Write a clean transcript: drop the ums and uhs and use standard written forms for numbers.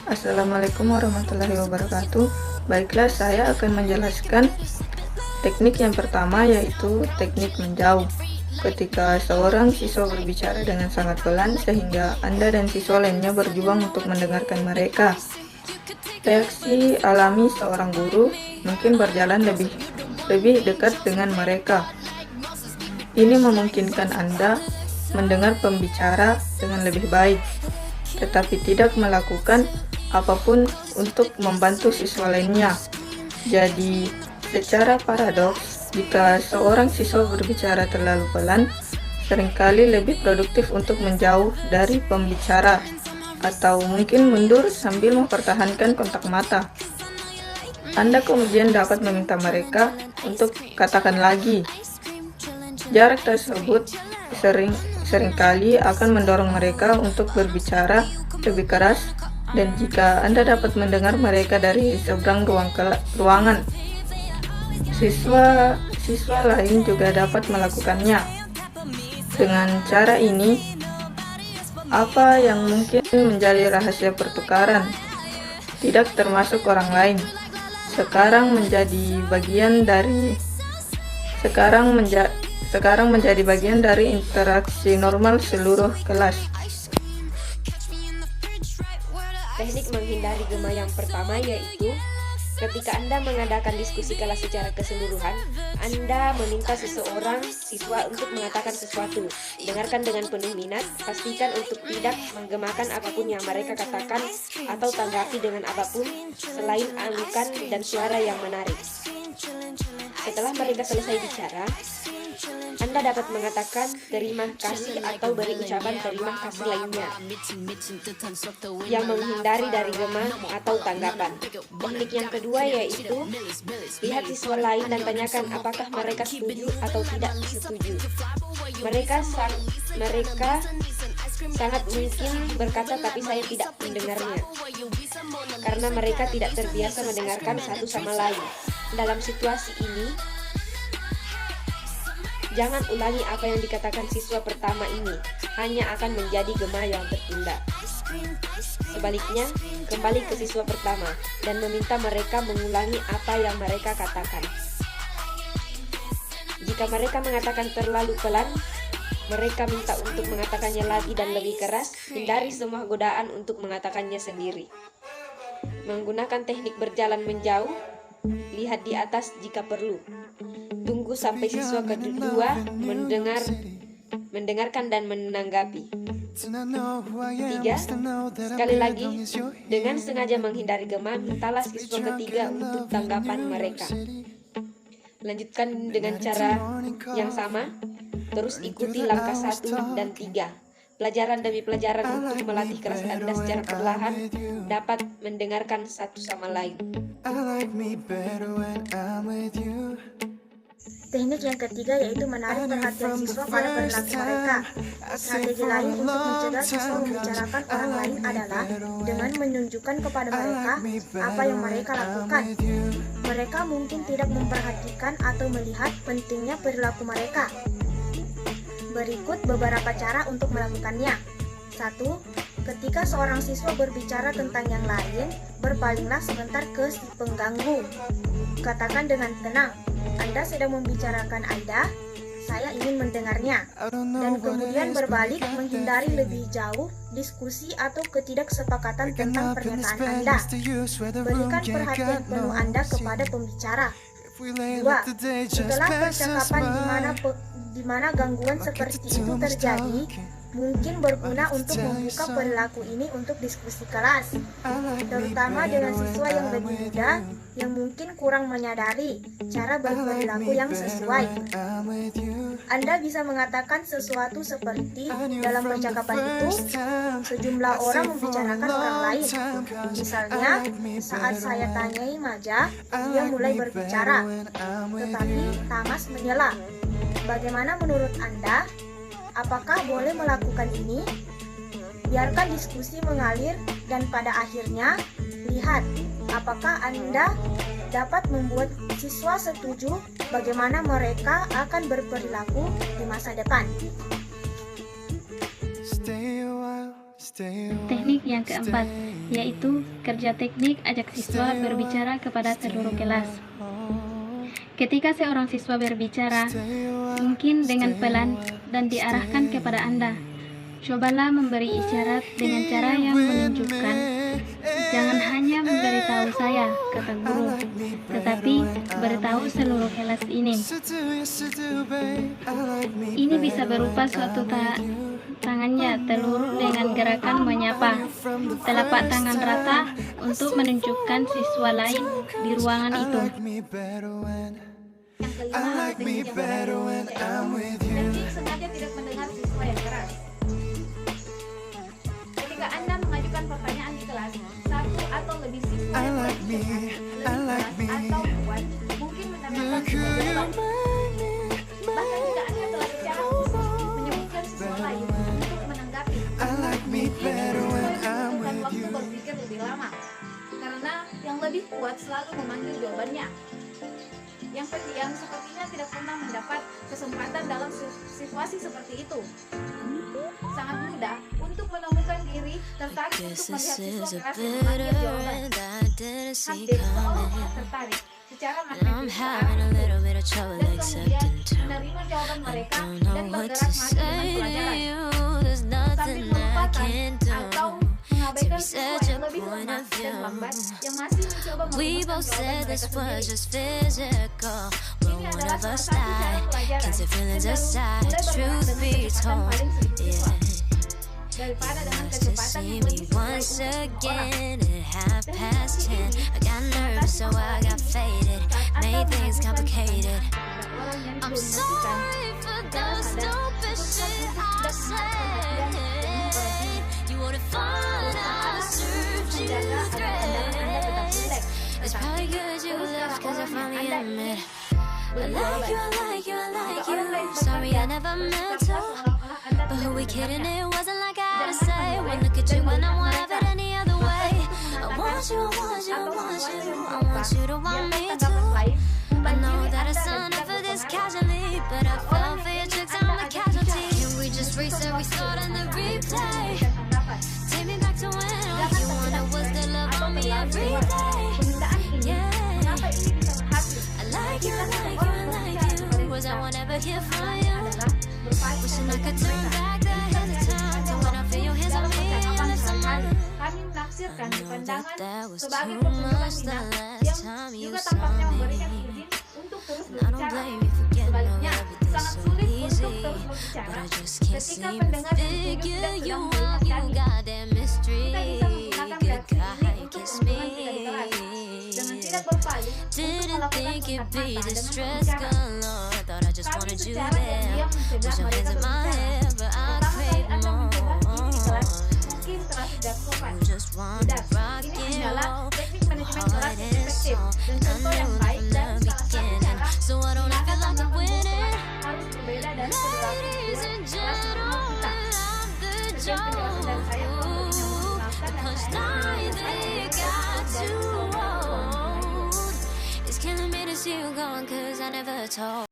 Assalamualaikum warahmatullahi wabarakatuh. Baiklah, saya akan menjelaskan teknik yang pertama, yaitu teknik menjauh. Ketika seorang siswa berbicara dengan sangat pelan sehingga Anda dan siswa lainnya berjuang untuk mendengarkan mereka. Reaksi alami seorang guru mungkin berjalan lebih dekat dengan mereka. Ini memungkinkan Anda mendengar pembicara dengan lebih baik, tetapi tidak melakukan apapun untuk membantu siswa lainnya. Jadi, secara paradoks, jika seorang siswa berbicara terlalu pelan, seringkali lebih produktif untuk menjauh dari pembicara, atau mungkin mundur sambil mempertahankan kontak mata. Anda kemudian dapat meminta mereka untuk katakan lagi. Jarak tersebut seringkali akan mendorong mereka untuk berbicara lebih keras, dan jika Anda dapat mendengar mereka dari seberang ruangan, siswa lain juga dapat melakukannya. Dengan cara ini, apa yang mungkin menjadi rahasia pertukaran tidak termasuk orang lain, sekarang menjadi bagian dari interaksi normal seluruh kelas. Teknik menghindari gema yang pertama yaitu ketika Anda mengadakan diskusi kelas secara keseluruhan, Anda meminta seseorang siswa untuk mengatakan sesuatu. Dengarkan dengan penuh minat, pastikan untuk tidak menggemakan apapun yang mereka katakan atau tanggapi dengan apapun selain alukan dan suara yang menarik. Setelah mereka selesai bicara, Anda dapat mengatakan terima kasih atau beri ucapan terima kasih lainnya yang menghindari dari gema atau tanggapan. Teknik yang kedua yaitu lihat siswa lain dan tanyakan apakah mereka setuju atau tidak setuju. Mereka sangat mungkin berkata tapi saya tidak mendengarnya, karena mereka tidak terbiasa mendengarkan satu sama lain. Dalam situasi ini, jangan ulangi apa yang dikatakan siswa pertama ini, hanya akan menjadi gema yang tertunda. Sebaliknya, kembali ke siswa pertama dan meminta mereka mengulangi apa yang mereka katakan. Jika mereka mengatakan terlalu pelan, mereka minta untuk mengatakannya lagi dan lebih keras. Hindari semua godaan untuk mengatakannya sendiri. Menggunakan teknik berjalan menjauh, lihat di atas jika perlu. Tunggu sampai siswa kedua mendengarkan dan menanggapi. Ketiga, sekali lagi, dengan sengaja menghindari gema, mintalah siswa ketiga untuk tanggapan mereka. Lanjutkan dengan cara yang sama, terus ikuti langkah 1 dan 3. Pelajaran demi pelajaran untuk melatih keras Anda secara perlahan dapat mendengarkan satu sama lain. Teknik yang ketiga yaitu menarik perhatian siswa pada perilaku mereka. Strategi lain untuk mencegah siswa membicarakan orang lain adalah dengan menunjukkan kepada mereka apa yang mereka lakukan. Mereka mungkin tidak memperhatikan atau melihat pentingnya perilaku mereka. Berikut beberapa cara untuk melakukannya. 1. Ketika seorang siswa berbicara tentang yang lain, berpalinglah sebentar ke si pengganggu. Katakan dengan tenang, Anda sedang membicarakan Anda, saya ingin mendengarnya. Dan kemudian berbalik menghindari lebih jauh diskusi atau ketidaksepakatan tentang pernyataan Anda. Berikan perhatian penuh Anda kepada pembicara. 2. Setelah percakapan di mana gangguan seperti itu terjadi, mungkin berguna untuk membuka perilaku ini untuk diskusi kelas, terutama dengan siswa yang lebih muda yang mungkin kurang menyadari cara berperilaku yang sesuai. Anda bisa mengatakan sesuatu seperti dalam percakapan itu, sejumlah orang membicarakan orang lain. Misalnya, saat saya tanyai Maja, dia mulai berbicara, tetapi Tamas menyela. Bagaimana menurut Anda? Apakah boleh melakukan ini? Biarkan diskusi mengalir dan pada akhirnya lihat apakah Anda dapat membuat siswa setuju bagaimana mereka akan berperilaku di masa depan. Teknik yang keempat, yaitu kerja teknik ajak siswa berbicara kepada seluruh kelas. Ketika seorang siswa berbicara, mungkin dengan pelan dan diarahkan kepada Anda, cobalah memberi isyarat dengan cara yang menunjukkan, jangan hanya memberitahu saya, kata guru, tetapi beritahu seluruh kelas ini. Ini bisa berupa suatu tangannya telur dengan gerakan menyapa, telapak tangan rata untuk menunjukkan siswa lain di ruangan itu. Yang kelima, teknik yang berada teknik sengaja tidak mendengar siswa yang keras. Ketika Anda mengajukan pertanyaan di kelas, satu atau lebih siswa yang lebih keras atau kuat mungkin menanyakan sebuah jawaban. Bahkan jika Anda telah secara khusus menyebutkan siswa lain untuk menanggapi, mungkin siswa membutuhkan waktu berpikir lebih lama, karena yang lebih kuat selalu memanggil jawabannya. Yang sepertinya tidak pernah mendapat kesempatan dalam situasi seperti itu. Sangat mudah untuk menemukan diri tertarik untuk melihat siswa keras memanggil jawaban. Hak diri seolah tertarik secara magnetis ke arah itu, dan kemudian menerima jawaban mereka dan bergerak maju dengan pelajaran, sambil melupakan atau mengabaikan siswa yang lebih lemah dan lambat yang masih mencoba merumuskan jawaban mereka sendiri. Ini adalah salah satu cara pelajaran yang mulai bergerak dengan kecepatan paling sedikit daripada dengan kecepatan yang lebih sesuai untuk semua orang. Teknik ini sangat membantu saat Anda mengajukan pertanyaan kepada orang yang belum menentukan. Secara sadar, putuskan untuk tidak menarik perhatian dengan menjaga agar pandangan Anda tetap rileks, tetapi teruskan orang yang Anda ingin beri jawaban. Jika orang lain bertanya, sikaplah seolah-olah Anda tidak mendengarkan. Jangan menoleh dan melihat mereka, maka itu menandakan sesuatu atau sesuatu yang berupa. Biarkan tanggapan lain membanjiri Anda dan jangan berpikir bahwa orang yang ingin Anda ajak bicara untuk sesuatu yang berbeda tanggapan. Jangan terlihat keren atau terlalu keluar. Permintaan ini, mengapa ini bisa berhasil? Jika seseorang berbicara kepada kita, tujuannya adalah berpacu dengan mereka. Kami menafsirkan pandangan sebagai pertunjukan minat yang juga tampaknya memberikan izin untuk terus berbicara. Sebaliknya, sangat sulit untuk terus berbicara ketika pendengar yang ditunjuk tidak sedang melihatkannya. Kita bisa menggunakan reaksi ini untuk perundungan kita di kelas, dengan tidak berpaling untuk melakukan kontak mata dengan berbicara. Kami secara diam-diam mencegah mereka berbicara. Pertama kali Anda mencoba ini di kelas, mungkin terasa tidak sopan. Tidak, ini adalah teknik manajemen kelas yang efektif dan contoh yang baik, dan salah satu cara menata tanggapan guru harus berbeda dari perilaku guru kelas normal kita. Sekian penjelasan dari saya, untuk yang memaafkan dan saya dan